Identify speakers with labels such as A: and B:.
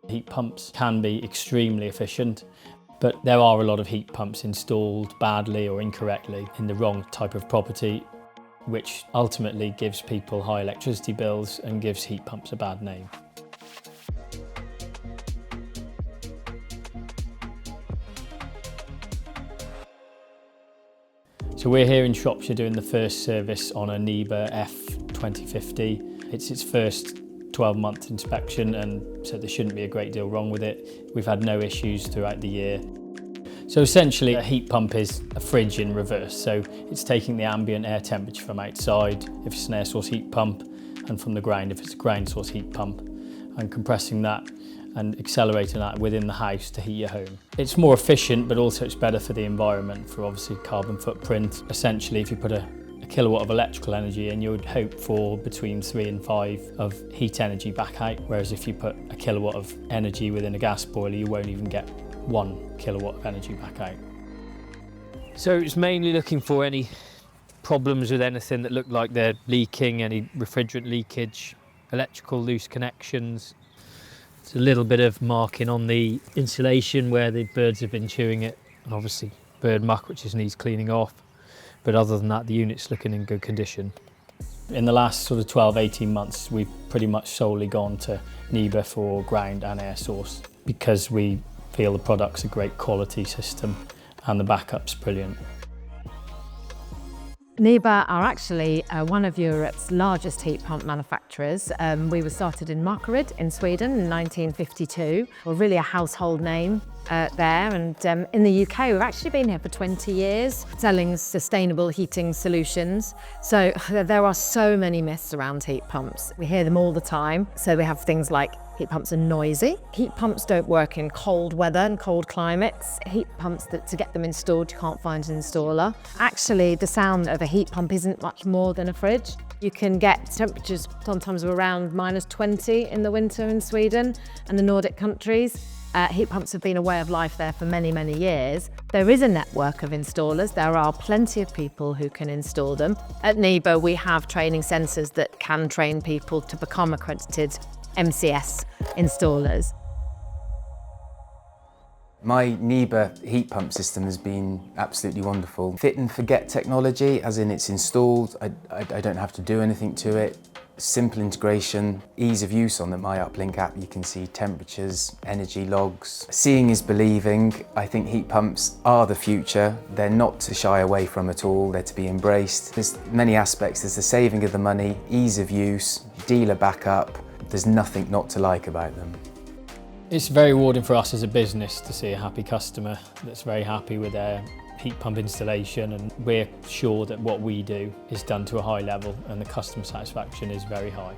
A: Heat pumps can be extremely efficient, but there are a lot of heat pumps installed badly or incorrectly in the wrong type of property, which ultimately gives people high electricity bills and gives heat pumps a bad name. So we're here in Shropshire doing the first service on a NIBE F2050. It's its first 12-month inspection, and so there shouldn't be a great deal wrong with it. We've had no issues throughout the year. So essentially a heat pump is a fridge in reverse. So it's taking the ambient air temperature from outside if it's an air source heat pump, and from the ground if it's a ground source heat pump, and compressing that and accelerating that within the house to heat your home. It's more efficient, but also it's better for the environment, for obviously carbon footprint. Essentially, if you put a kilowatt of electrical energy in, you would hope for between 3 and 5 of heat energy back out, whereas if you put a kilowatt of energy within a gas boiler, you won't even get 1 kilowatt of energy back out. So it's mainly looking for any problems with anything that look like they're leaking, any refrigerant leakage, electrical loose connections. It's a little bit of marking on the insulation where the birds have been chewing it, and obviously bird muck which just needs cleaning off. But other than that, the unit's looking in good condition. In the last sort of 12-18 months, we've pretty much solely gone to NIBE for ground and air source because we feel the product's a great quality system and the backup's brilliant.
B: NIBE are actually one of Europe's largest heat pump manufacturers. We were started in Markaryd in Sweden in 1952. We're really a household name there, and in the UK we've actually been here for 20 years selling sustainable heating solutions. So there are so many myths around heat pumps. We hear them all the time. So we have things like heat pumps are noisy. Heat pumps don't work in cold weather and cold climates. Heat pumps, to get them installed, you can't find an installer. Actually, the sound of a heat pump isn't much more than a fridge. You can get temperatures sometimes around -20 in the winter in Sweden and the Nordic countries. Heat pumps have been a way of life there for many, many years. There is a network of installers. There are plenty of people who can install them. At NIBE, we have training centres that can train people to become accredited MCS installers.
C: My NIBE heat pump system has been absolutely wonderful. Fit and forget technology, as in it's installed, I don't have to do anything to it. Simple integration, ease of use on the My Uplink app. You can see temperatures, energy logs. Seeing is believing. I think heat pumps are the future. They're not to shy away from at all, they're to be embraced. There's many aspects. There's the saving of the money, ease of use, dealer backup. There's nothing not to like about them.
A: It's very rewarding for us as a business to see a happy customer that's very happy with their heat pump installation, and we're sure that what we do is done to a high level and the customer satisfaction is very high.